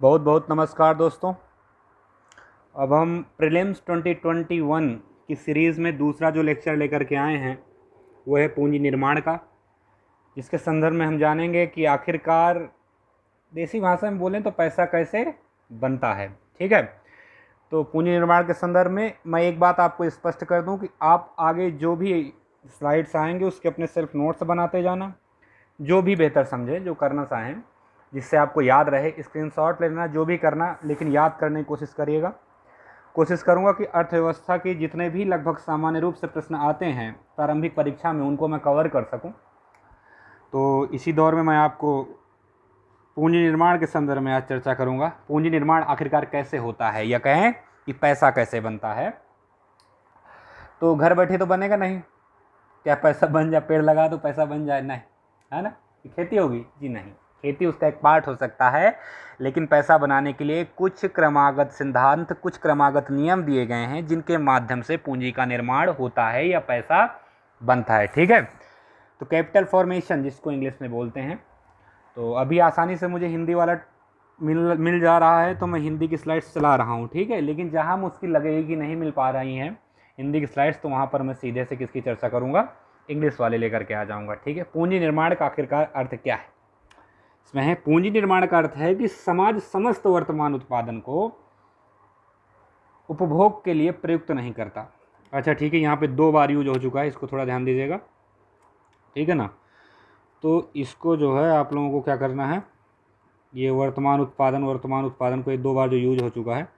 बहुत बहुत नमस्कार दोस्तों। अब हम प्रीलिम्स 2021 की सीरीज़ में दूसरा जो लेक्चर लेकर के आए हैं वो है पूंजी निर्माण का, जिसके संदर्भ में हम जानेंगे कि आखिरकार देसी भाषा में बोलें तो पैसा कैसे बनता है। ठीक है, तो पूंजी निर्माण के संदर्भ में मैं एक बात आपको स्पष्ट कर दूं कि आप आगे जो भी स्लाइड्स आएंगे उसके अपने सेल्फ नोट्स बनाते जाना, जो भी बेहतर समझे, जो करना चाहें, जिससे आपको याद रहे, स्क्रीनशॉट लेना, जो भी करना, लेकिन याद करने की कोशिश करिएगा। कोशिश करूंगा कि अर्थव्यवस्था के जितने भी लगभग सामान्य रूप से प्रश्न आते हैं प्रारंभिक परीक्षा में उनको मैं कवर कर सकूं। तो इसी दौर में मैं आपको पूंजी निर्माण के संदर्भ में आज चर्चा करूंगा। पूंजी निर्माण आखिरकार कैसे होता है, या कहें कि पैसा कैसे बनता है। तो घर बैठे तो बनेगा नहीं, क्या पैसा बन जाए, पेड़ लगा दो पैसा बन जाए, नहीं, है ना। खेती होगी जी, नहीं, खेती उसका एक पार्ट हो सकता है, लेकिन पैसा बनाने के लिए कुछ क्रमागत सिद्धांत, कुछ क्रमागत नियम दिए गए हैं जिनके माध्यम से पूंजी का निर्माण होता है या पैसा बनता है। ठीक है, तो कैपिटल फॉर्मेशन जिसको इंग्लिश में बोलते हैं। तो अभी आसानी से मुझे हिंदी वाला मिल जा रहा है तो मैं हिंदी की स्लाइड्स चला रहा हूँ। ठीक है, लेकिन जहाँ मुश्किल लगेगी कि नहीं मिल पा रही हैं हिंदी की स्लाइड्स, तो वहाँ पर मैं सीधे से किसकी चर्चा करूँगा, इंग्लिश वाले लेकर के आ जाऊँगा। ठीक है, पूंजी निर्माण का आखिरकार अर्थ क्या है, इसमें है पूंजी निर्माण का अर्थ है कि समाज समस्त वर्तमान उत्पादन को उपभोग के लिए प्रयुक्त नहीं करता। अच्छा ठीक है, यहाँ पे 2 बार यूज हो चुका है, इसको थोड़ा ध्यान दीजिएगा। ठीक है ना, तो इसको जो है आप लोगों को क्या करना है, ये वर्तमान उत्पादन को 2 बार जो यूज हो चुका है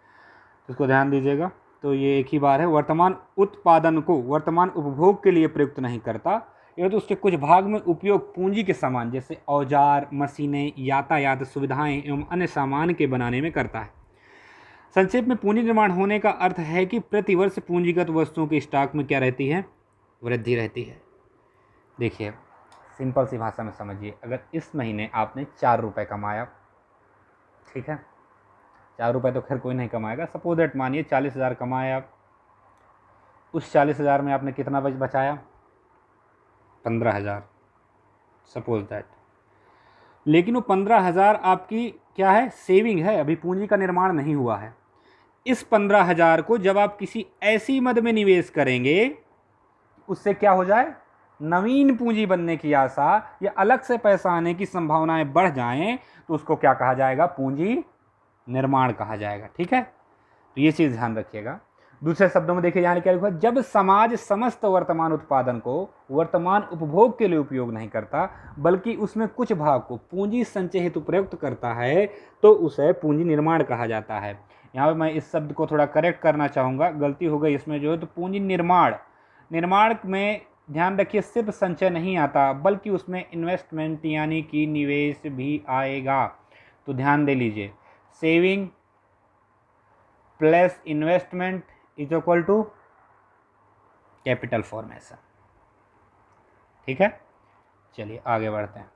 इसको ध्यान दीजिएगा। तो ये एक ही बार है, वर्तमान उत्पादन को वर्तमान उपभोग के लिए प्रयुक्त नहीं करता, यह तो उसके कुछ भाग में उपयोग पूंजी के सामान जैसे औजार, मशीनें, यातायात सुविधाएं एवं अन्य सामान के बनाने में करता है। संक्षेप में पूंजी निर्माण होने का अर्थ है कि प्रतिवर्ष पूंजीगत वस्तुओं के स्टॉक में क्या रहती है, वृद्धि रहती है। देखिए सिंपल सी भाषा में समझिए, अगर इस महीने आपने 4 रुपये कमाया, ठीक है, 4 रुपये तो खैर कोई नहीं कमाएगा, सपोज दैट मानिए 40,000 कमाया, उस 40,000 में आपने कितना बचाया, 15,000, सपोज दैट। लेकिन वो 15,000 आपकी क्या है, सेविंग है, अभी पूंजी का निर्माण नहीं हुआ है। इस 15,000 को जब आप किसी ऐसी मद में निवेश करेंगे उससे क्या हो जाए, नवीन पूंजी बनने की आशा या अलग से पैसा आने की संभावनाएं बढ़ जाएं, तो उसको क्या कहा जाएगा, पूंजी निर्माण कहा जाएगा। ठीक है, तो ये चीज़ ध्यान रखिएगा। दूसरे शब्दों में देखिए यहाँ क्या लिखा है, जब समाज समस्त वर्तमान उत्पादन को वर्तमान उपभोग के लिए उपयोग नहीं करता बल्कि उसमें कुछ भाग को पूंजी संचय हेतु प्रयुक्त करता है, तो उसे पूंजी निर्माण कहा जाता है। यहाँ पे मैं इस शब्द को थोड़ा करेक्ट करना चाहूँगा, गलती हो गई इसमें जो है। तो पूंजी निर्माण में ध्यान रखिए सिर्फ संचय नहीं आता बल्कि उसमें इन्वेस्टमेंट यानी कि निवेश भी आएगा। तो ध्यान दे लीजिए, saving plus investment is equal to capital formation. ठीक है, चलिए आगे बढ़ते हैं।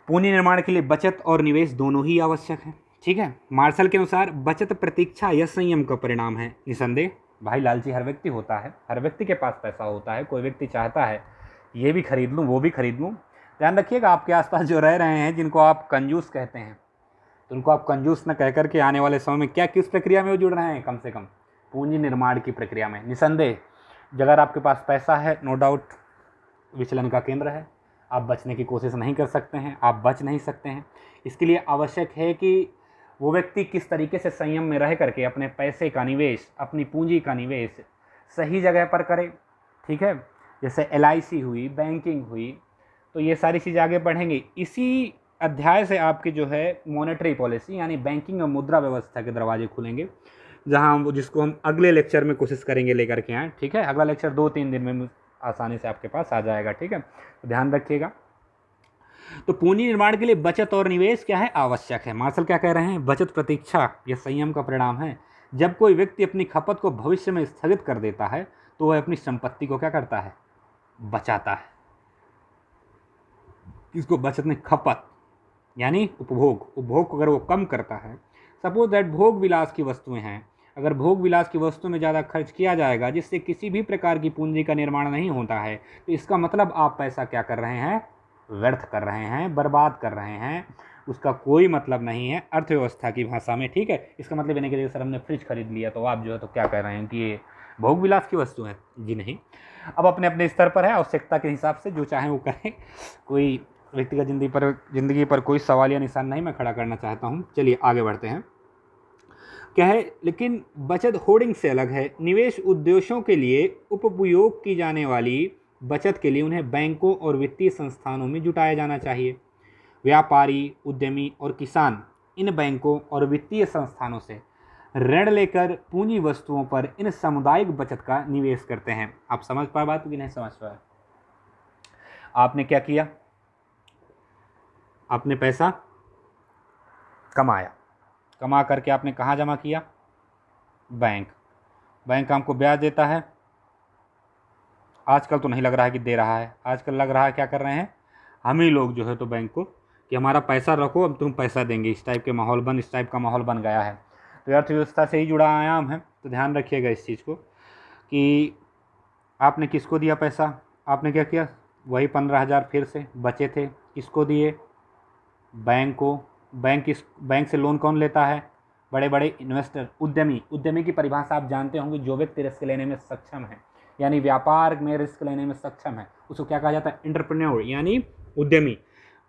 पूंजी निर्माण के लिए बचत और निवेश दोनों ही आवश्यक है। ठीक है, मार्शल के अनुसार बचत प्रतीक्षा या संयम का परिणाम है। निसंदेह भाई लालची हर व्यक्ति होता है, हर व्यक्ति के पास पैसा होता है, कोई व्यक्ति चाहता है ये भी खरीद लूँ वो भी खरीद लूँ। ध्यान रखिएगा, आपके आसपास जो रह रहे हैं जिनको आप कंजूस कहते हैं, तो उनको आप कंजूस न कह करके आने वाले समय में क्या किस प्रक्रिया में वो जुड़ रहे हैं, कम से कम पूंजी निर्माण की प्रक्रिया में। निसंदेह अगर आपके पास पैसा है, नो डाउट विचलन का केंद्र है, आप बचने की कोशिश नहीं कर सकते हैं, आप बच नहीं सकते हैं। इसके लिए आवश्यक है कि वो व्यक्ति किस तरीके से संयम में रह करके अपने पैसे का निवेश, अपनी पूंजी का निवेश सही जगह पर करे। ठीक है, जैसे LIC हुई, बैंकिंग हुई, तो ये सारी चीज़ आगे बढ़ेंगी। इसी अध्याय से आपकी जो है मॉनेटरी पॉलिसी यानी बैंकिंग और मुद्रा व्यवस्था के दरवाजे खुलेंगे, जहां जिसको हम अगले लेक्चर में कोशिश करेंगे लेकर के आएँ। ठीक है, अगला लेक्चर 2-3 दिन में आसानी से आपके पास आ जाएगा। ठीक है, तो ध्यान रखिएगा। तो पूंजी निर्माण के लिए बचत और निवेश क्या है, आवश्यक है। मार्शल क्या कह रहे हैं, बचत प्रतीक्षा या संयम का परिणाम है। जब कोई व्यक्ति अपनी खपत को भविष्य में स्थगित कर देता है तो वह अपनी संपत्ति को क्या करता है, बचाता है। किसको बचत, खपत यानी उपभोग को अगर वो कम करता है, सपोज दैट भोग विलास की वस्तुएं हैं, अगर भोग विलास की वस्तु में ज़्यादा खर्च किया जाएगा जिससे किसी भी प्रकार की पूंजी का निर्माण नहीं होता है, तो इसका मतलब आप पैसा क्या कर रहे हैं, व्यर्थ कर रहे हैं, बर्बाद कर रहे हैं, उसका कोई मतलब नहीं है अर्थव्यवस्था की भाषा में, ठीक है। इसका मतलब ये नहीं कि सर हमने फ्रिज खरीद लिया तो आप जो है तो क्या कह रहे हैं कि ये भोग विलास की वस्तु है, जी नहीं। अब अपने अपने स्तर पर है, आवश्यकता के हिसाब से जो चाहे वो करें, कोई व्यक्तिगत जिंदगी पर कोई सवाल या निशान नहीं मैं खड़ा करना चाहता हूँ। चलिए आगे बढ़ते हैं। क्या है, लेकिन बचत होर्डिंग से अलग है। निवेश उद्देश्यों के लिए उपयोग की जाने वाली बचत के लिए उन्हें बैंकों और वित्तीय संस्थानों में जुटाया जाना चाहिए। व्यापारी, उद्यमी और किसान इन बैंकों और वित्तीय संस्थानों से ऋण लेकर पूंजी वस्तुओं पर इन सामुदायिक बचत का निवेश करते हैं। आप समझ पाए बात कि नहीं समझ पाए? आपने क्या किया, आपने पैसा कमाया, कमा करके आपने कहाँ जमा किया? बैंक। बैंक हमको ब्याज देता है। आजकल तो नहीं लग रहा है कि दे रहा है, आजकल लग रहा है क्या कर रहे हैं हम ही लोग जो है तो बैंक को कि हमारा पैसा रखो, अब तुम पैसा देंगे, इस टाइप का माहौल बन गया है। तो अर्थव्यवस्था से ही जुड़ा आयाम है, तो ध्यान रखिएगा इस चीज़ को कि आपने किसको दिया पैसा, आपने क्या किया, वही 15,000 फिर से बचे थे, किसको दिए? बैंक को। बैंक से लोन कौन लेता है? बड़े बड़े इन्वेस्टर, उद्यमी। उद्यमी की परिभाषा आप जानते होंगे, जो व्यक्ति रिस्क लेने में सक्षम है, यानी व्यापार में रिस्क लेने में सक्षम है, उसको क्या कहा जाता है? एंटरप्रेन्योर, यानी उद्यमी।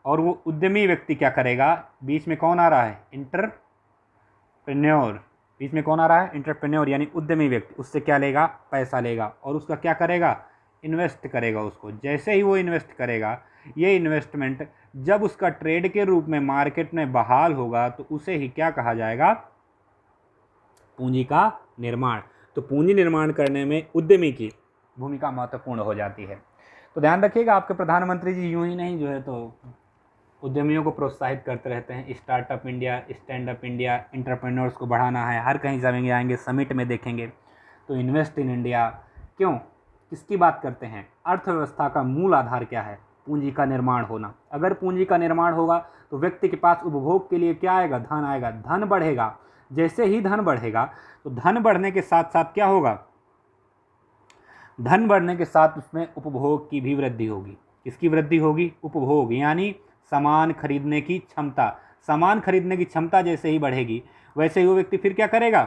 और वो उद्यमी व्यक्ति क्या करेगा? बीच में कौन आ रहा है? एंटरप्रेन्योर। बीच में कौन आ रहा है? एंटरप्रेन्योर, यानी उद्यमी व्यक्ति। उससे क्या लेगा? पैसा लेगा, और उसका क्या करेगा? इन्वेस्ट करेगा उसको। जैसे ही वो इन्वेस्ट करेगा, ये इन्वेस्टमेंट जब उसका ट्रेड के रूप में मार्केट में बहाल होगा तो उसे ही क्या कहा जाएगा? पूंजी का निर्माण। तो पूंजी निर्माण करने में उद्यमी की भूमिका महत्वपूर्ण हो जाती है। तो ध्यान रखिएगा, आपके प्रधानमंत्री जी यूं ही नहीं जो है तो उद्यमियों को प्रोत्साहित करते रहते हैं। Startup India, stand up India, entrepreneurs को बढ़ाना है, हर कहीं जाएंगे, आएंगे समिट में देखेंगे तो इन्वेस्ट इन इंडिया। क्यों, किसकी बात करते हैं? अर्थव्यवस्था का मूल आधार क्या है? पूंजी का निर्माण होना। अगर पूंजी का निर्माण होगा तो व्यक्ति के पास उपभोग के लिए क्या आएगा? धन आएगा, धन बढ़ेगा। जैसे ही धन बढ़ेगा तो धन बढ़ने के साथ साथ क्या होगा? धन बढ़ने के साथ उसमें उपभोग की भी वृद्धि होगी। किसकी वृद्धि होगी? उपभोग, यानी सामान खरीदने की क्षमता। सामान खरीदने की क्षमता जैसे ही बढ़ेगी वैसे ही वो व्यक्ति फिर क्या करेगा?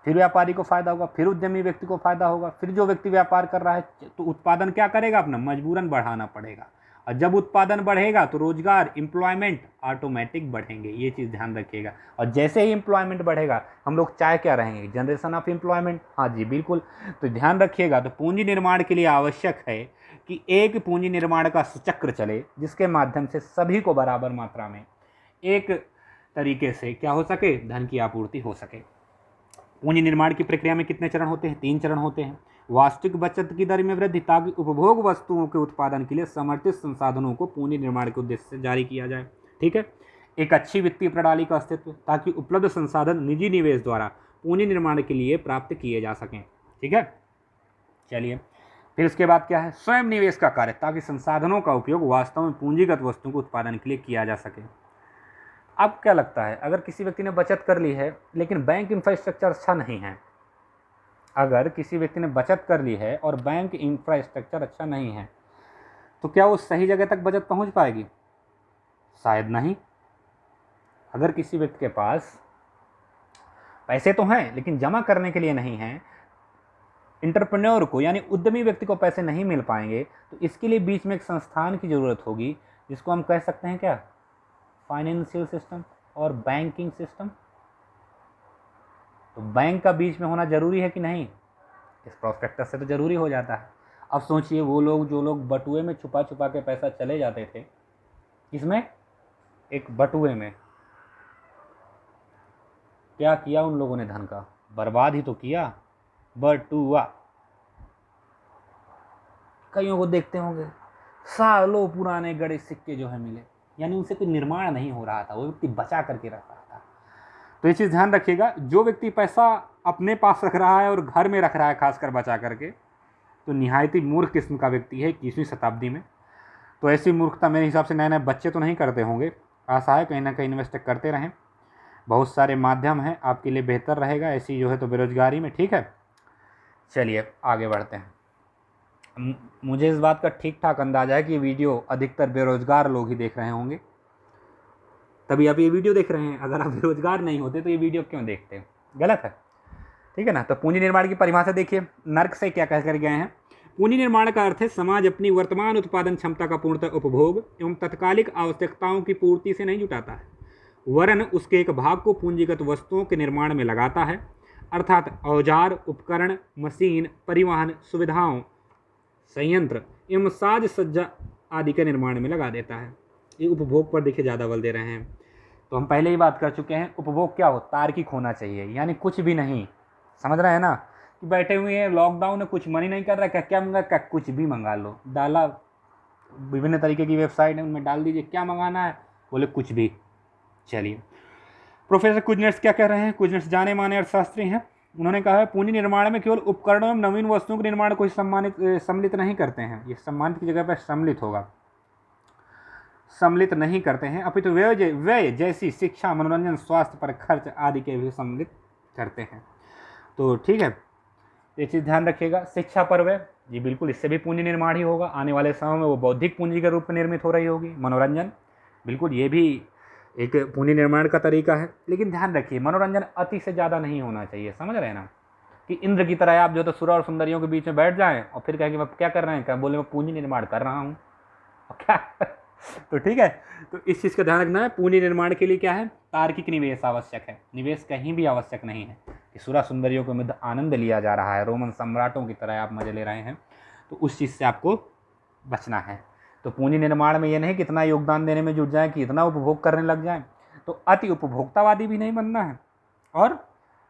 फिर व्यापारी को फायदा होगा, फिर उद्यमी व्यक्ति को फायदा होगा, फिर जो व्यक्ति व्यापार कर रहा है तो उत्पादन क्या करेगा? अपना मजबूरन बढ़ाना पड़ेगा। और जब उत्पादन बढ़ेगा तो रोजगार, एम्प्लॉयमेंट ऑटोमेटिक बढ़ेंगे। ये चीज़ ध्यान रखिएगा। और जैसे ही एम्प्लॉयमेंट बढ़ेगा हम लोग चाहे क्या रहेंगे? Generation of employment. हाँ जी बिल्कुल। तो ध्यान रखिएगा, तो पूंजी निर्माण के लिए आवश्यक है कि एक पूंजी निर्माण का सुचक्र चले, जिसके माध्यम से सभी को बराबर मात्रा में एक तरीके से क्या हो सके? धन की आपूर्ति हो सके। पूंजी निर्माण की प्रक्रिया में कितने चरण होते हैं? 3 चरण होते हैं। वास्तविक बचत की दर में वृद्धि, ताकि उपभोग वस्तुओं के उत्पादन के लिए समर्थित संसाधनों को पूंजी निर्माण के उद्देश्य से जारी किया जाए, ठीक है। एक अच्छी वित्तीय प्रणाली का अस्तित्व, ताकि उपलब्ध संसाधन निजी निवेश द्वारा पूंजी निर्माण के लिए प्राप्त किए जा सकें, ठीक है। चलिए फिर इसके बाद क्या है? स्वयं निवेश का कार्य, ताकि संसाधनों का उपयोग वास्तव में पूंजीगत वस्तुओं के उत्पादन के लिए किया जा सके। अब क्या लगता है, अगर किसी व्यक्ति ने बचत कर ली है लेकिन बैंक इंफ्रास्ट्रक्चर अच्छा नहीं है, अगर किसी व्यक्ति ने बचत कर ली है और बैंक इंफ्रास्ट्रक्चर अच्छा नहीं है, तो क्या वो सही जगह तक बचत पहुंच पाएगी? शायद नहीं। अगर किसी व्यक्ति के पास पैसे तो हैं लेकिन जमा करने के लिए नहीं है, इंटरप्रेन्योर को यानी उद्यमी व्यक्ति को पैसे नहीं मिल पाएंगे, तो इसके लिए बीच में एक संस्थान की ज़रूरत होगी, जिसको हम कह सकते हैं क्या? फाइनेंशियल सिस्टम और बैंकिंग सिस्टम। तो बैंक का बीच में होना जरूरी है कि नहीं? इस प्रोस्पेक्टस से तो जरूरी हो जाता है। अब सोचिए, वो लोग जो लोग बटुए में छुपा छुपा के पैसा चले जाते थे, इसमें एक बटुए में, क्या किया उन लोगों ने? धन का बर्बाद ही तो किया। बटुआ, कईयों को देखते होंगे सालों पुराने गड़े सिक्के जो है मिले, यानी उनसे कोई निर्माण नहीं हो रहा था, वो व्यक्ति बचा करके रख रहा था। तो ये चीज़ ध्यान रखिएगा, जो व्यक्ति पैसा अपने पास रख रहा है और घर में रख रहा है खासकर बचा करके, तो निहायती मूर्ख किस्म का व्यक्ति है 21वीं शताब्दी में। तो ऐसी मूर्खता मेरे हिसाब से नए नए बच्चे तो नहीं करते होंगे। आशा है कहीं ना कहीं इन्वेस्ट करते रहें, बहुत सारे माध्यम हैं, आपके लिए बेहतर रहेगा ऐसी जो है तो बेरोजगारी में, ठीक है। चलिए आगे बढ़ते हैं। मुझे इस बात का ठीक ठाक अंदाजा है कि वीडियो अधिकतर बेरोजगार लोग ही देख रहे होंगे, तभी आप ये वीडियो देख रहे हैं। अगर आप बेरोजगार नहीं होते तो ये वीडियो क्यों देखते हैं? गलत है, ठीक है ना। तो पूंजी निर्माण की परिभाषा देखिए, नर्क से क्या कह कर गए हैं। पूंजी निर्माण का अर्थ है समाज अपनी वर्तमान उत्पादन क्षमता का पूर्णतः उपभोग एवं तत्कालिक आवश्यकताओं की पूर्ति से नहीं जुटाता है, वरन उसके एक भाग को पूंजीगत वस्तुओं के निर्माण में लगाता है, अर्थात औजार, उपकरण, मशीन, परिवहन सुविधाओं, संयंत्र एवं साज सज्जा आदि के निर्माण में लगा देता है। ये उपभोग पर देखिए ज़्यादा बल दे रहे हैं। तो हम पहले ही बात कर चुके हैं, उपभोग क्या हो, तार्किक होना चाहिए, यानी कुछ भी नहीं। समझ रहे हैं ना, कि बैठे हुए हैं लॉकडाउन में, कुछ मन ही नहीं कर रहा है, क्या मंगा, क्या कुछ भी मंगा लो, डाला विभिन्न तरीके की वेबसाइट है उनमें डाल दीजिए क्या मंगाना है, बोले कुछ भी। चलिए, प्रोफेसर कुजनेट्स क्या कह रहे हैं? कुजनेट्स जाने माने अर्थशास्त्री हैं। उन्होंने कहा है पूंजी निर्माण में केवल उपकरणों एवं नवीन वस्तुओं के निर्माण को ही सम्मिलित नहीं करते हैं। ये सम्मानित की जगह पर सम्मिलित होगा, सम्मिलित नहीं करते हैं, अपितु व्यय जैसी शिक्षा, मनोरंजन, स्वास्थ्य पर खर्च आदि के भी सम्मिलित करते हैं। तो ठीक है, ये चीज़ ध्यान रखिएगा। शिक्षा पर व्यय, जी बिल्कुल, इससे भी पूंजी निर्माण ही होगा। आने वाले समय में वो बौद्धिक पूंजी के रूप में निर्मित हो रही होगी। मनोरंजन, बिल्कुल ये भी एक पूंजी निर्माण का तरीका है। लेकिन ध्यान रखिए, मनोरंजन अति से ज़्यादा नहीं होना चाहिए। समझ रहे हैं ना, कि इंद्र की तरह आप जो तो सुर और सुंदरियों के बीच में बैठ जाएं और फिर कहेंगे मैं क्या कर रहे हैं, क्या बोले मैं पूंजी निर्माण कर रहा हूँ, क्या तो ठीक है, तो इस चीज़ का ध्यान रखना है। पूंजी निर्माण के लिए क्या है, तार्किक निवेश आवश्यक है। निवेश कहीं भी आवश्यक नहीं है कि सुरा सुंदरियों के मध्य आनंद लिया जा रहा है, रोमन सम्राटों की तरह आप मजे ले रहे हैं, तो उस चीज़ से आपको बचना है। तो पूंजी निर्माण में ये नहीं कि इतना योगदान देने में जुट जाए कि इतना उपभोग करने लग जाए, तो अति उपभोक्तावादी भी नहीं बनना है और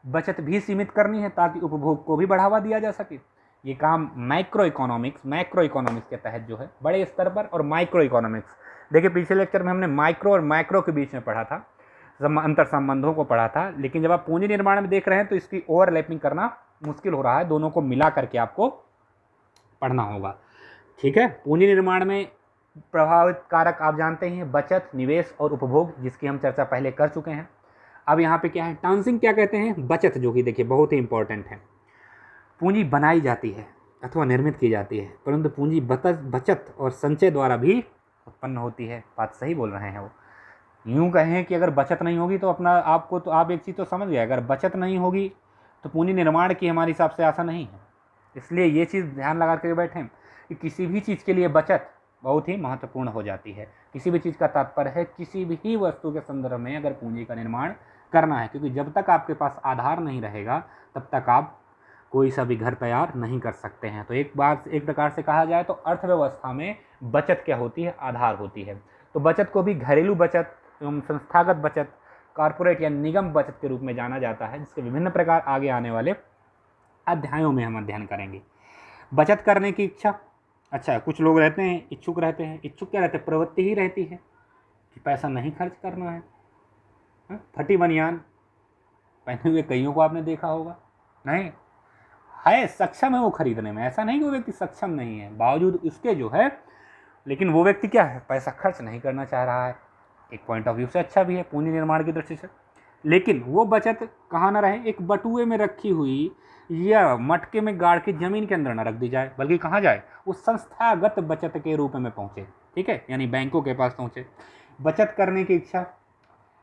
बचत भी सीमित करनी है ताकि उपभोग को भी बढ़ावा दिया जा सके। ये काम मैक्रो इकोनॉमिक्स के तहत जो है बड़े स्तर पर, और माइक्रो इकोनॉमिक्स, देखिए पिछले लेक्चर में हमने माइक्रो और मैक्रो के बीच में पढ़ा था, अंतर संबंधों को पढ़ा था। लेकिन जब आप पूंजी निर्माण में देख रहे हैं तो इसकी ओवरलैपिंग करना मुश्किल हो रहा है, दोनों को मिला करके आपको पढ़ना होगा। ठीक है, पूंजी निर्माण में प्रभावित कारक आप जानते हैं, बचत, निवेश और उपभोग, जिसकी हम चर्चा पहले कर चुके हैं। अब यहाँ पे क्या है, टांसिंग क्या कहते हैं, बचत, जो कि देखिए बहुत ही इंपॉर्टेंट है। पूंजी बनाई जाती है अथवा निर्मित की जाती है, परंतु पूंजी बचत और संचय द्वारा भी उत्पन्न होती है। बात सही बोल रहे हैं वो। यूँ कहें कि अगर बचत नहीं होगी तो अपना आपको, तो आप एक चीज़ तो समझ गए, अगर बचत नहीं होगी तो पूंजी निर्माण की हमारे हिसाब से आशा नहीं है। इसलिए ये चीज़ ध्यान लगा कर बैठें कि किसी भी चीज़ के लिए बचत बहुत ही महत्वपूर्ण हो जाती है। किसी भी चीज़ का तात्पर्य है किसी भी वस्तु के संदर्भ में अगर पूंजी का निर्माण करना है, क्योंकि जब तक आपके पास आधार नहीं रहेगा तब तक आप कोई सा भी घर तैयार नहीं कर सकते हैं। तो एक प्रकार से कहा जाए तो अर्थव्यवस्था में बचत क्या होती है, आधार होती है। तो बचत को भी घरेलू बचत एवं संस्थागत बचत, कॉर्पोरेट या निगम बचत के रूप में जाना जाता है, जिसके विभिन्न प्रकार आगे आने वाले अध्यायों में हम अध्ययन करेंगे। बचत करने की इच्छा, अच्छा कुछ लोग रहते हैं इच्छुक रहते हैं, इच्छुक क्या रहते हैं, प्रवृत्ति ही रहती है कि पैसा नहीं खर्च करना है। फटी बनियान पहने हुए कईयों को आपने देखा होगा, नहीं है, सक्षम है वो खरीदने में, ऐसा नहीं कि वो व्यक्ति सक्षम नहीं है, बावजूद उसके जो है, लेकिन वो व्यक्ति क्या है, पैसा खर्च नहीं करना चाह रहा है। एक पॉइंट ऑफ व्यू से अच्छा भी है पूंजी निर्माण की दृष्टि से। लेकिन वो बचत कहाँ ना रहे, एक बटुए में रखी हुई या मटके में गाड़ के जमीन के अंदर न रख दी जाए, बल्कि कहाँ जाए, उस संस्थागत बचत के रूप में पहुँचे। ठीक है, यानी बैंकों के पास पहुँचे। बचत करने की इच्छा,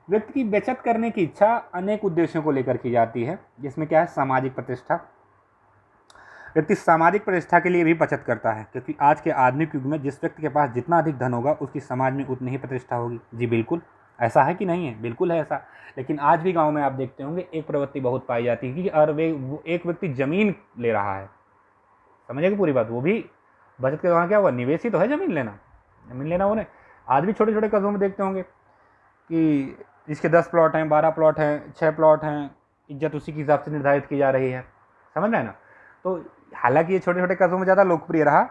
व्यक्ति की बचत करने की इच्छा अनेक उद्देश्यों को लेकर की जाती है, जिसमें क्या है, सामाजिक प्रतिष्ठा। व्यक्ति सामाजिक प्रतिष्ठा के लिए भी बचत करता है, क्योंकि आज के आधुनिक युग में जिस व्यक्ति के पास जितना अधिक धन होगा उसकी समाज में उतनी ही प्रतिष्ठा होगी। जी बिल्कुल, ऐसा है कि नहीं है, बिल्कुल है ऐसा। लेकिन आज भी गांव में आप देखते होंगे एक प्रवृत्ति बहुत पाई जाती है कि एक व्यक्ति जमीन ले रहा है। समझेगी पूरी बात, वो भी बचत के दौरान क्या हुआ, निवेश ही तो है जमीन लेना उन्हें। आज भी छोटे छोटे कस्बों में देखते होंगे कि जिसके 10 प्लॉट हैं, 12 प्लॉट हैं, 6 प्लॉट हैं, इज्जत उसी के हिसाब से निर्धारित की जा रही है। समझ रहे हैं ना। तो हालांकि ये छोटे छोटे कस्बों में ज़्यादा लोकप्रिय रहा,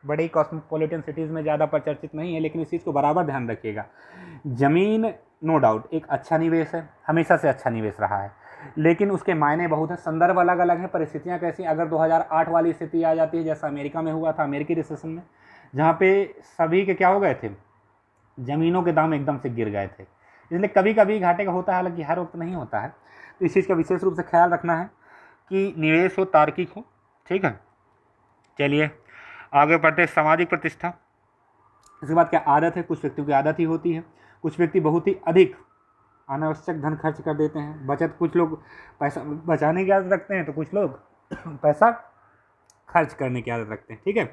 बड़े कॉस्मोपॉलिटन सिटीज़ में ज़्यादा प्रचर्चित नहीं है। लेकिन इस चीज़ को बराबर ध्यान रखिएगा, ज़मीन नो डाउट एक अच्छा निवेश है, हमेशा से अच्छा निवेश रहा है, लेकिन उसके मायने बहुत है, संदर्भ अलग अलग है, परिस्थितियाँ कैसी। अगर 2008 वाली स्थिति आ जाती है जैसा अमेरिका में हुआ था, अमेरिकी रिसेशन में, जहाँ पे सभी के क्या हो गए थे, ज़मीनों के दाम एकदम से गिर गए थे। इसलिए कभी कभी घाटे का होता है, हालांकि हर वक्त नहीं होता है। तो इस चीज़ का विशेष रूप से ख्याल रखना है कि निवेश हो तार्किक हो। ठीक है, चलिए आगे बढ़ते हैं, सामाजिक प्रतिष्ठा। इसके बाद क्या आदत है, कुछ व्यक्तियों की आदत ही होती है, कुछ व्यक्ति बहुत ही अधिक अनावश्यक धन खर्च कर देते हैं। बचत, कुछ लोग पैसा बचाने की आदत रखते हैं तो कुछ लोग पैसा खर्च करने की आदत रखते हैं। ठीक है।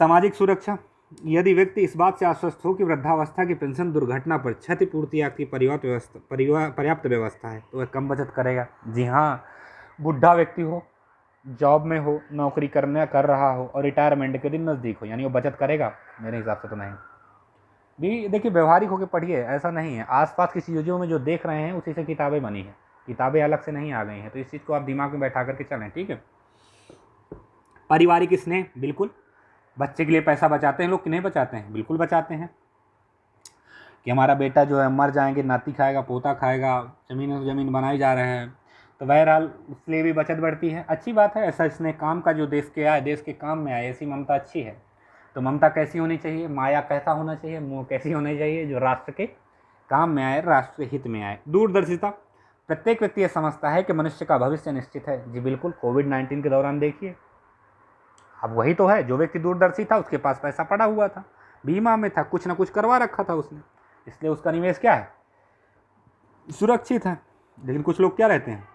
सामाजिक सुरक्षा, यदि व्यक्ति इस बात से आश्वस्त हो कि वृद्धावस्था की पेंशन दुर्घटना पर क्षतिपूर्ति या की पर्याप्त व्यवस्था है तो वह कम बचत करेगा। जी हाँ, बुढ़ा व्यक्ति हो, जॉब में हो, नौकरी कर रहा हो और रिटायरमेंट के दिन नज़दीक हो, यानी वो बचत करेगा? मेरे हिसाब से तो नहीं। भी देखिए, व्यवहारिक होकर पढ़िए, ऐसा नहीं है। आसपास की चीज़ों में जो देख रहे हैं उसी से किताबें बनी हैं, किताबें अलग से नहीं आ गई हैं, तो इस चीज़ को आप दिमाग में बैठा करके चलें। ठीक है। पारिवारिक स्नेह, बिल्कुल बच्चे के लिए पैसा बचाते हैं लोग कि नहीं बचाते हैं? बिल्कुल बचाते हैं कि हमारा बेटा जो है मर जाएंगे, नाती खाएगा, पोता खाएगा, ज़मीन बनाई जा रहे हैं, तो बहरहाल इसलिए भी बचत बढ़ती है। अच्छी बात है, ऐसा स्नेह काम का जो देश के आए, देश के काम में आए, ऐसी ममता अच्छी है। तो ममता कैसी होनी चाहिए, माया कैसा होना चाहिए, मोह कैसी होनी चाहिए? जो राष्ट्र के काम में आए, राष्ट्र के हित में आए। दूरदर्शिता, प्रत्येक व्यक्ति यह समझता है कि मनुष्य का भविष्य निश्चित है। जी बिल्कुल, कोविड-19 के दौरान देखिए, अब वही तो है, जो व्यक्ति दूरदर्शी था उसके पास पैसा पड़ा हुआ था, बीमा में था, कुछ ना कुछ करवा रखा था उसने, इसलिए उसका निवेश क्या है, सुरक्षित है। लेकिन कुछ लोग क्या रहते हैं,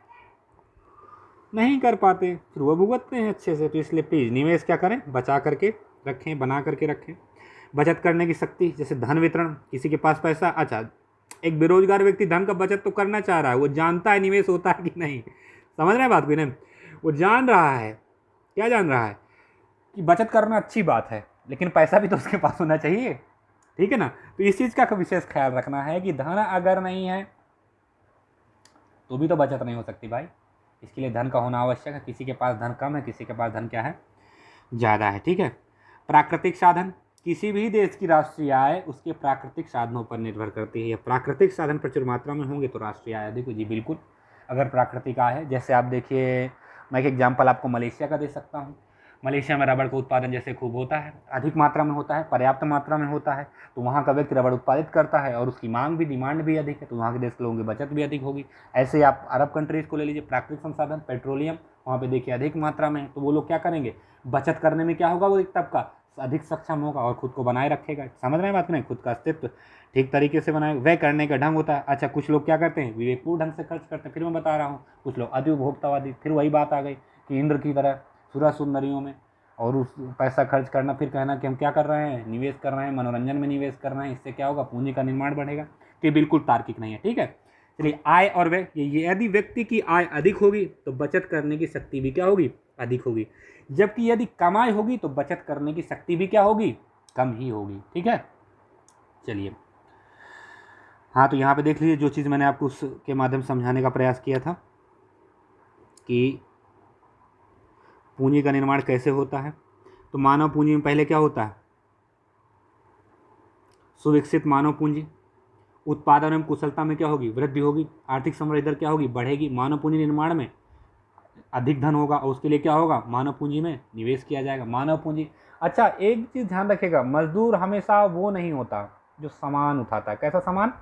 नहीं कर पाते, फिर वो भुगतते हैं अच्छे से। तो इसलिए प्लीज़ निवेश क्या करें, बचा करके रखें, बना करके रखें। बचत करने की शक्ति, जैसे धन वितरण, किसी के पास पैसा, अच्छा एक बेरोजगार व्यक्ति धन का बचत तो करना चाह रहा है, वो जानता है निवेश होता है कि नहीं, समझ रहे हैं बात को नहीं? वो जान रहा है, क्या जान रहा है कि बचत करना अच्छी बात है, लेकिन पैसा भी तो उसके पास होना चाहिए। ठीक है ना? तो इस चीज़ का विशेष ख्याल रखना है कि धन अगर नहीं है तो भी तो बचत नहीं हो सकती भाई। इसके लिए धन का होना आवश्यक है। किसी के पास धन कम है, किसी के पास धन क्या है, ज़्यादा है। ठीक है। प्राकृतिक साधन, किसी भी देश की राष्ट्रीय आय उसके प्राकृतिक साधनों पर निर्भर करती है। प्राकृतिक साधन प्रचुर मात्रा में होंगे तो राष्ट्रीय आय अधिक हो। जी बिल्कुल, अगर प्राकृतिक आय है, जैसे आप देखिए, मैं एक एग्जाम्पल आपको मलेशिया का दे सकता हूँ। मलेशिया में रबड़ का उत्पादन जैसे खूब होता है, अधिक मात्रा में होता है, पर्याप्त मात्रा में होता है, तो वहाँ का व्यक्ति रबड़ उत्पादित करता है और उसकी मांग भी, डिमांड भी अधिक है, तो वहाँ के देश के लोगों की बचत भी अधिक होगी। ऐसे ही आप अरब कंट्रीज़ को ले लीजिए, प्राकृतिक संसाधन, पेट्रोलियम वहाँ पे देखिए अधिक मात्रा में है, तो वो लोग क्या करेंगे, बचत करने में क्या होगा, वो एक तबका अधिक सक्षम होगा और खुद को बनाए रखेगा। समझ रहे हैं बात नहीं? खुद का अस्तित्व ठीक तरीके से बनाए, वह करने का ढंग होता है। अच्छा, कुछ लोग क्या करते हैं, विवेकपूर्ण ढंग से खर्च करते हैं, फिर मैं बता रहा हूँ। कुछ लोग अति उपभोक्तावादी, फिर वही बात आ गई कि इंद्र की तरह सुरा सुंदरियों में और उस पैसा खर्च करना, फिर कहना कि हम क्या कर रहे हैं, निवेश कर रहे हैं, मनोरंजन में निवेश कर रहे हैं, इससे क्या होगा, पूंजी का निर्माण बढ़ेगा। तो ये बिल्कुल तार्किक नहीं है। ठीक है। चलिए, आय और व्यय, ये यदि व्यक्ति की आय अधिक होगी तो बचत करने की शक्ति भी क्या होगी, अधिक होगी, जबकि यदि कमाई होगी तो बचत करने की शक्ति भी क्या होगी, कम ही होगी। ठीक है। चलिए, हाँ, तो यहाँ पे देख लीजिए, जो चीज़ मैंने आपको उसके माध्यम से समझाने का प्रयास किया था कि पूंजी का निर्माण कैसे होता है। तो मानव पूंजी में पहले क्या होता है, सुविकसित मानव पूंजी, उत्पादन एवं कुशलता में क्या होगी, वृद्धि होगी, आर्थिक समृद्धि दर क्या होगी, बढ़ेगी। मानव पूंजी निर्माण में अधिक धन होगा और उसके लिए क्या होगा, मानव पूंजी में निवेश किया जाएगा। मानव पूंजी, अच्छा एक चीज़ ध्यान रखिएगा, मजदूर हमेशा वो नहीं होता जो सामान उठाता है। कैसा सामान,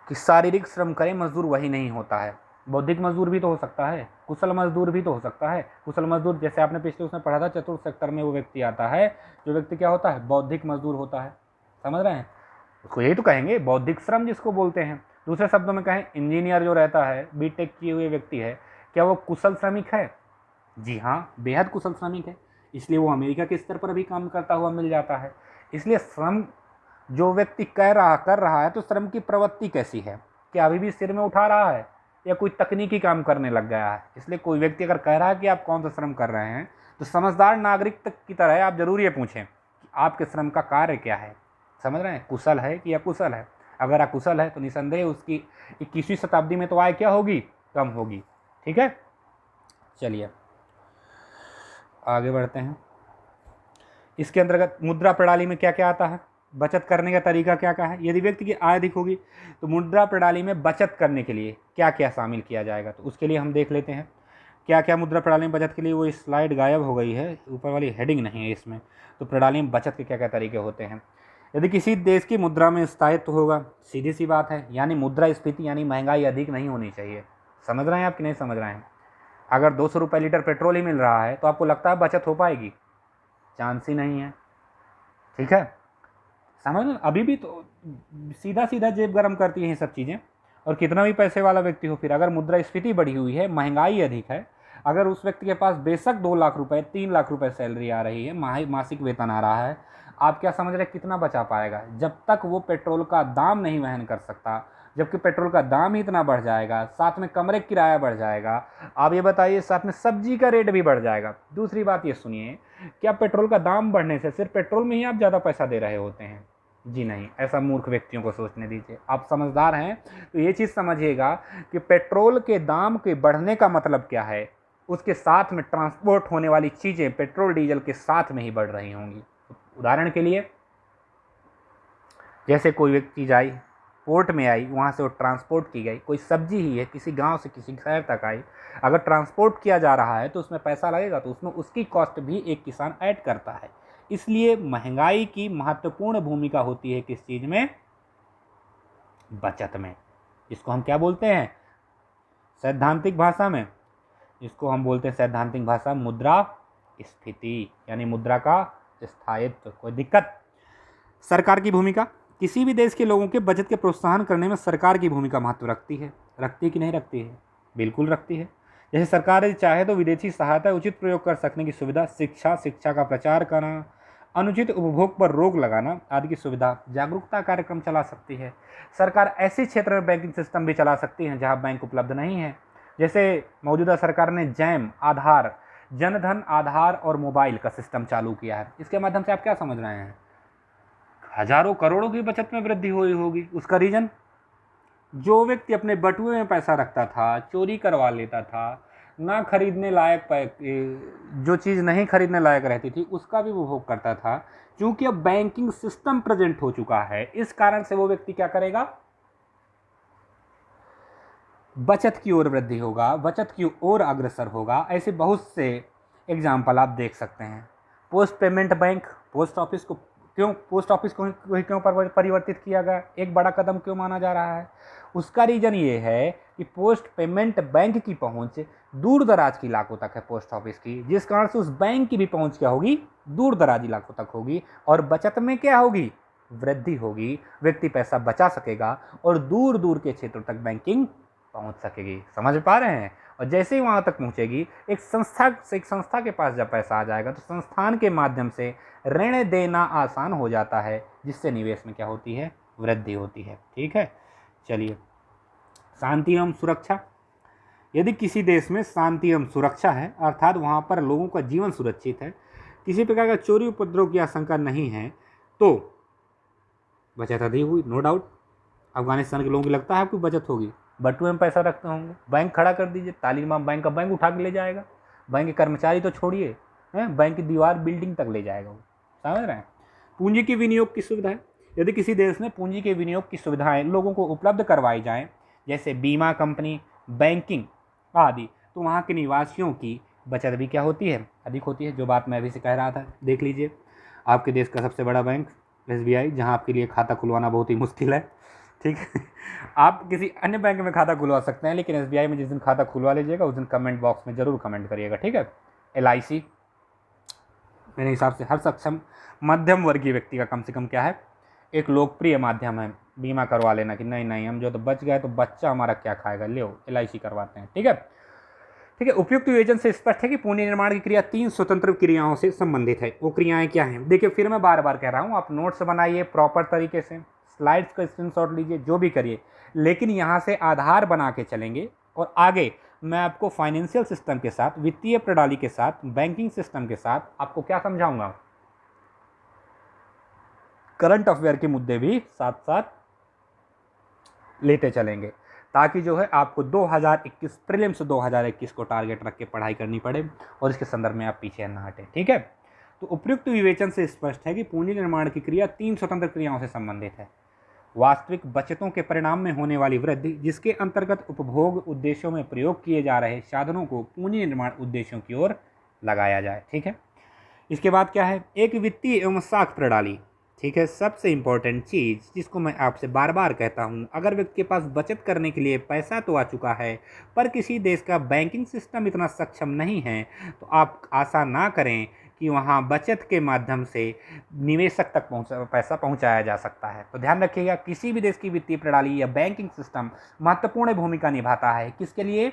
कि शारीरिक श्रम करे मजदूर, वही नहीं होता है। बौद्धिक मजदूर भी तो हो सकता है, कुशल मजदूर भी तो हो सकता है। कुशल मजदूर जैसे आपने पिछले उसमें पढ़ा था, चतुर्थ सेक्टर में वो व्यक्ति आता है, जो व्यक्ति क्या होता है, बौद्धिक मजदूर होता है। समझ रहे हैं? उसको यही तो कहेंगे बौद्धिक श्रम जिसको बोलते हैं। दूसरे शब्दों में कहें, इंजीनियर जो रहता है, बीटेक किए हुए व्यक्ति है, क्या वो कुशल श्रमिक है? जी हाँ, बेहद कुशल श्रमिक है, इसलिए वो अमेरिका के स्तर पर भी काम करता हुआ मिल जाता है। इसलिए श्रम जो व्यक्ति कर रहा है, तो श्रम की प्रवृत्ति कैसी है, क्या अभी भी सिर में उठा रहा है या कोई तकनीकी काम करने लग गया है? इसलिए कोई व्यक्ति अगर कह रहा है कि आप कौन सा श्रम कर रहे हैं, तो समझदार नागरिक तक की तरह आप जरूर ये पूछें कि आपके श्रम का कार्य क्या है। समझ रहे हैं, कुशल है कि अकुशल है? अगर अकुशल है तो निसंदेह उसकी 21वीं शताब्दी में तो आय क्या होगी, कम होगी। ठीक है। चलिए आगे बढ़ते हैं। इसके अंतर्गत मुद्रा प्रणाली में क्या क्या आता है, बचत करने का तरीका क्या क्या है। यदि व्यक्ति की आय अधिक होगी तो मुद्रा प्रणाली में बचत करने के लिए क्या क्या शामिल किया जाएगा, तो उसके लिए हम देख लेते हैं क्या क्या मुद्रा प्रणाली में बचत के लिए। वो स्लाइड गायब हो गई है, ऊपर वाली हेडिंग नहीं है इसमें। तो प्रणाली में बचत के क्या क्या तरीके होते हैं। यदि किसी देश की मुद्रा में स्थायित्व होगा, सीधी सी बात है, यानी मुद्रा स्फीति यानी महंगाई अधिक नहीं होनी चाहिए। समझ रहे हैं आप कि नहीं समझ रहे हैं? अगर 200 रुपये लीटर पेट्रोल ही मिल रहा है तो आपको लगता है बचत हो पाएगी? चांस ही नहीं है। ठीक है, समझ लो, अभी भी तो सीधा सीधा जेब गरम करती हैं ये सब चीज़ें। और कितना भी पैसे वाला व्यक्ति हो, फिर अगर मुद्रास्फीति बढ़ी हुई है, महंगाई अधिक है, अगर उस व्यक्ति के पास बेशक 2 लाख रुपए 3 लाख रुपए सैलरी आ रही है, मासिक वेतन आ रहा है, आप क्या समझ रहे कितना बचा पाएगा? जब तक वो पेट्रोल का दाम नहीं वहन कर सकता, जबकि पेट्रोल का दाम ही इतना बढ़ जाएगा, साथ में कमरे किराया बढ़ जाएगा, आप ये बताइए, साथ में सब्जी का रेट भी बढ़ जाएगा। दूसरी बात ये सुनिए, क्या पेट्रोल का दाम बढ़ने से सिर्फ पेट्रोल में ही आप ज़्यादा पैसा दे रहे होते हैं? जी नहीं, ऐसा मूर्ख व्यक्तियों को सोचने दीजिए। आप समझदार हैं तो ये चीज़ समझिएगा कि पेट्रोल के दाम के बढ़ने का मतलब क्या है, उसके साथ में ट्रांसपोर्ट होने वाली चीज़ें पेट्रोल डीजल के साथ में ही बढ़ रही होंगी। उदाहरण के लिए, जैसे कोई एक चीज़ आई, पोर्ट में आई, वहाँ से वो ट्रांसपोर्ट की गई, कोई सब्जी ही है, किसी गांव से किसी शहर तक आई, अगर ट्रांसपोर्ट किया जा रहा है तो उसमें पैसा लगेगा, तो उसमें उसकी कॉस्ट भी एक किसान ऐड करता है। इसलिए महंगाई की महत्वपूर्ण भूमिका होती है किस चीज़ में? बचत में। इसको हम क्या बोलते हैं सैद्धांतिक भाषा में? इसको हम बोलते हैं सैद्धांतिक भाषा मुद्रास्फीति, यानी मुद्रा का स्थायित्व। कोई दिक्कत? सरकार की भूमिका, किसी भी देश के लोगों के बचत के प्रोत्साहन करने में सरकार की भूमिका महत्व रखती है। रखती है कि नहीं रखती है? बिल्कुल रखती है। जैसे सरकार यदि चाहे तो विदेशी सहायता उचित प्रयोग कर सकने की सुविधा, शिक्षा का प्रचार करना, अनुचित उपभोग पर रोक लगाना आदि की सुविधा, जागरूकता कार्यक्रम चला सकती है। सरकार ऐसे क्षेत्र में बैंकिंग सिस्टम भी चला सकती है जहां बैंक उपलब्ध नहीं है। जैसे मौजूदा सरकार ने जैम, आधार, जनधन आधार और मोबाइल का सिस्टम चालू किया है। इसके माध्यम से आप क्या समझ रहे हैं? हजारों करोड़ों की बचत में वृद्धि हुई होगी। उसका रीजन, जो व्यक्ति अपने बटुए में पैसा रखता था, चोरी करवा लेता था, ना खरीदने लायक, जो चीज़ नहीं खरीदने लायक रहती थी उसका भी उपभोग करता था। क्योंकि अब बैंकिंग सिस्टम प्रेजेंट हो चुका है, इस कारण से वो व्यक्ति क्या करेगा? बचत की ओर वृद्धि होगा, बचत की ओर अग्रसर होगा। ऐसे बहुत से एग्जाम्पल आप देख सकते हैं। Post payment bank, post office को क्यों परिवर्तित किया गया? एक बड़ा कदम क्यों माना जा रहा है? उसका रीजन ये है कि पोस्ट पेमेंट बैंक की पहुंच दूर दराज के इलाकों तक है पोस्ट ऑफिस की, जिस कारण से उस बैंक की भी पहुंच क्या होगी? दूर दराज इलाकों तक होगी। और बचत में क्या होगी? वृद्धि होगी। व्यक्ति पैसा बचा सकेगा और दूर दूर के क्षेत्रों तक बैंकिंग पहुंच सकेगी। समझ पा रहे हैं? और जैसे ही वहां तक पहुंचेगी, एक संस्था के पास जब पैसा आ जाएगा तो संस्थान के माध्यम से ऋण देना आसान हो जाता है, जिससे निवेश में क्या होती है? वृद्धि होती है। ठीक है, चलिए, शांति एवं सुरक्षा। यदि किसी देश में शांति एवं सुरक्षा है, अर्थात वहाँ पर लोगों का जीवन सुरक्षित है, किसी प्रकार का चोरी उपद्रव की आशंका नहीं है, तो बचत अधिक हुई, नो डाउट। अफगानिस्तान के लोगों की लगता है आपकी बचत होगी? बटुए में पैसा रखते होंगे, बैंक खड़ा कर दीजिए, तालिबान बैंक का बैंक उठा के ले जाएगा। बैंक के कर्मचारी तो छोड़िए, बैंक की दीवार, बिल्डिंग तक ले जाएगा वो। समझ रहे हैं? पूंजी की विनियोग की सुविधाएं। यदि किसी देश में पूंजी के विनियोग की सुविधाएं लोगों को उपलब्ध करवाई जाएं, जैसे बीमा कंपनी, बैंकिंग आदि, तो वहाँ के निवासियों की बचत भी क्या होती है? अधिक होती है। जो बात मैं अभी से कह रहा था, देख लीजिए, आपके देश का सबसे बड़ा बैंक SBI, जहाँ आपके लिए खाता खुलवाना बहुत ही मुश्किल है। ठीक है, आप किसी अन्य बैंक में खाता खुलवा सकते हैं, लेकिन SBI में जिस दिन खाता खुलवा लीजिएगा उस दिन कमेंट बॉक्स में ज़रूर कमेंट करिएगा। ठीक है। LIC मेरे हिसाब से हर सक्षम मध्यम वर्गीय व्यक्ति का कम से कम क्या है? एक लोकप्रिय माध्यम है बीमा करवा लेना कि नहीं हम जो तो बच गए तो बच्चा हमारा क्या खाएगा, ले LIC करवाते हैं। ठीक है, ठीक है। उपयुक्त विवेचन से स्पष्ट है कि पूंजी निर्माण की क्रिया 3 स्वतंत्र क्रियाओं से संबंधित है। वो क्रियाएं क्या हैं? देखिए, फिर मैं बार बार कह रहा हूँ, आप नोट्स बनाइए प्रॉपर तरीके से, स्लाइड्स का स्क्रीनशॉट लीजिए, जो भी करिए, लेकिन यहाँ से आधार बना के चलेंगे। और आगे मैं आपको फाइनेंशियल सिस्टम के साथ, वित्तीय प्रणाली के साथ, बैंकिंग सिस्टम के साथ आपको क्या समझाऊंगा? करंट अफेयर के मुद्दे भी साथ साथ लेते चलेंगे, ताकि जो है आपको 2021 प्रीलिम्स 2021 को टारगेट रख के पढ़ाई करनी पड़े और इसके संदर्भ में आप पीछे न हटें। ठीक है, तो उपयुक्त विवेचन से स्पष्ट है कि पूंजी निर्माण की क्रिया 3 स्वतंत्र क्रियाओं से संबंधित है। वास्तविक बचतों के परिणाम में होने वाली वृद्धि, जिसके अंतर्गत उपभोग उद्देश्यों में प्रयोग किए जा रहे साधनों को पूंजी निर्माण उद्देश्यों की ओर लगाया जाए। ठीक है, इसके बाद क्या है? एक वित्तीय एवं साख प्रणाली। ठीक है, सबसे इम्पोर्टेंट चीज़ जिसको मैं आपसे बार बार कहता हूँ, अगर व्यक्ति के पास बचत करने के लिए पैसा तो आ चुका है, पर किसी देश का बैंकिंग सिस्टम इतना सक्षम नहीं है, तो आप आशा ना करें कि वहाँ बचत के माध्यम से निवेशक तक पैसा पहुँचाया जा सकता है। तो ध्यान रखिएगा, किसी भी देश की वित्तीय प्रणाली या बैंकिंग सिस्टम महत्वपूर्ण भूमिका निभाता है। किसके लिए?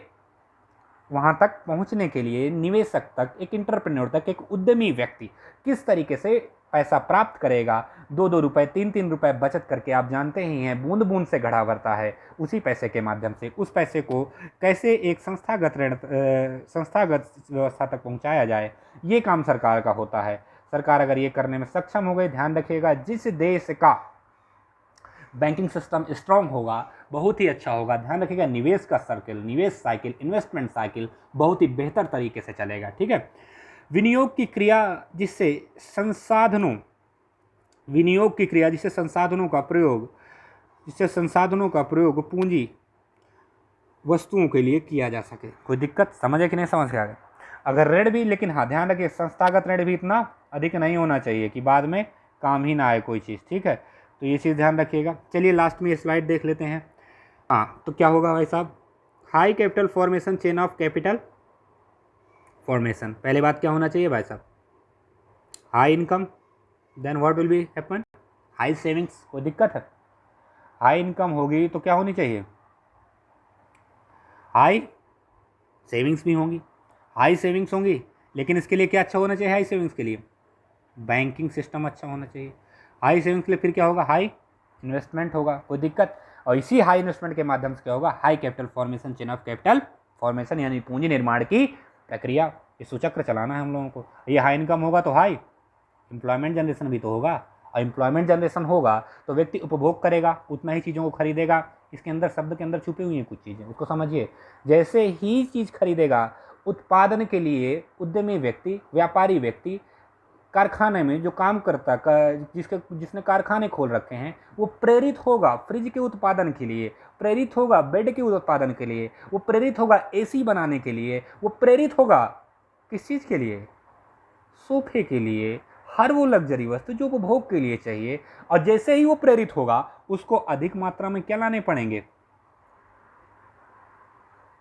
वहाँ तक पहुँचने के लिए निवेशक तक, एक इंटरप्रेन्योर तक, एक उद्यमी व्यक्ति किस तरीके से पैसा प्राप्त करेगा। 2-2 रुपए, 3-3 रुपए बचत करके, आप जानते ही हैं, बूंद बूंद से घड़ा भरता है। उसी पैसे के माध्यम से उस पैसे को कैसे एक संस्थागत व्यवस्था तक पहुँचाया जाए, ये काम सरकार का होता है। सरकार अगर ये करने में सक्षम हो गई, ध्यान रखिएगा, जिस देश का बैंकिंग सिस्टम स्ट्रांग होगा, बहुत ही अच्छा होगा। ध्यान रखिएगा, निवेश का सर्कल, निवेश साइकिल, इन्वेस्टमेंट साइकिल बहुत ही बेहतर तरीके से चलेगा। ठीक है, विनियोग की क्रिया जिससे संसाधनों का प्रयोग पूंजी वस्तुओं के लिए किया जा सके। कोई दिक्कत समझे कि नहीं समझ के आगे? अगर ऋण भी, लेकिन हाँ ध्यान रखिए, संस्थागत ऋण भी इतना अधिक नहीं होना चाहिए कि बाद में काम ही ना आए कोई चीज़। ठीक है, तो ये चीज़ ध्यान रखिएगा। चलिए लास्ट में ये स्लाइड देख लेते हैं। हाँ, तो क्या होगा भाई साहब? High capital formation, chain of capital formation. पहले बात क्या होना चाहिए भाई साहब? High income, then what will be happen? High savings. कोई दिक्कत है? हाई इनकम होगी तो क्या होनी चाहिए? हाई सेविंग्स भी होंगी। हाई सेविंग्स होंगी, लेकिन इसके लिए क्या अच्छा होना चाहिए? हाई सेविंग्स के लिए बैंकिंग सिस्टम अच्छा होना चाहिए। हाई सेविंग्स के लिए फिर क्या होगा? हाई इन्वेस्टमेंट होगा। कोई दिक्कत? और इसी हाई इन्वेस्टमेंट के माध्यम से क्या होगा? High capital formation, chain of capital formation, यानी पूंजी निर्माण की प्रक्रिया। ये सुचक्र चलाना है हम लोगों को। ये हाई इनकम होगा तो हाई एम्प्लॉयमेंट जनरेशन भी तो होगा, और एम्प्लॉयमेंट जनरेशन होगा तो व्यक्ति उपभोग करेगा, उतना ही चीज़ों को खरीदेगा। इसके अंदर, शब्द के अंदर छुपी हुई हैं कुछ चीज़ें, उसको समझिए। जैसे ही चीज़ खरीदेगा, उत्पादन के लिए उद्यमी व्यक्ति, व्यापारी व्यक्ति, कारखाने में जो काम करता, जिसने कारखाने खोल रखे हैं, वो प्रेरित होगा फ्रिज के उत्पादन के लिए, प्रेरित होगा बेड के उत्पादन के लिए, वो प्रेरित होगा एसी बनाने के लिए, वो प्रेरित होगा किस चीज़ के लिए? सोफे के लिए, हर वो लग्जरी वस्तु जो उपभोग के लिए चाहिए। और जैसे ही वो प्रेरित होगा, उसको अधिक मात्रा में क्या लाने पड़ेंगे?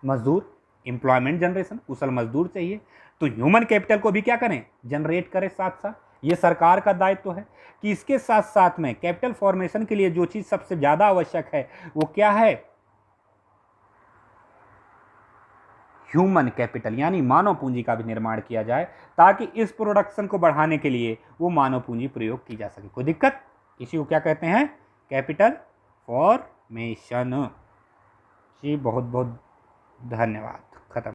मजदूर, एम्प्लॉयमेंट जनरेशन, कुशल मजदूर चाहिए। तो ह्यूमन कैपिटल को भी क्या करें? जनरेट करें साथ साथ। ये सरकार का दायित्व है कि इसके साथ साथ में कैपिटल फॉर्मेशन के लिए जो चीज़ सबसे ज़्यादा आवश्यक है वो क्या है? ह्यूमन कैपिटल, यानी मानव पूंजी का भी निर्माण किया जाए, ताकि इस प्रोडक्शन को बढ़ाने के लिए वो मानव पूंजी प्रयोग की जा सके। कोई दिक्कत? इसी को क्या कहते हैं? Capital formation. जी बहुत बहुत धन्यवाद।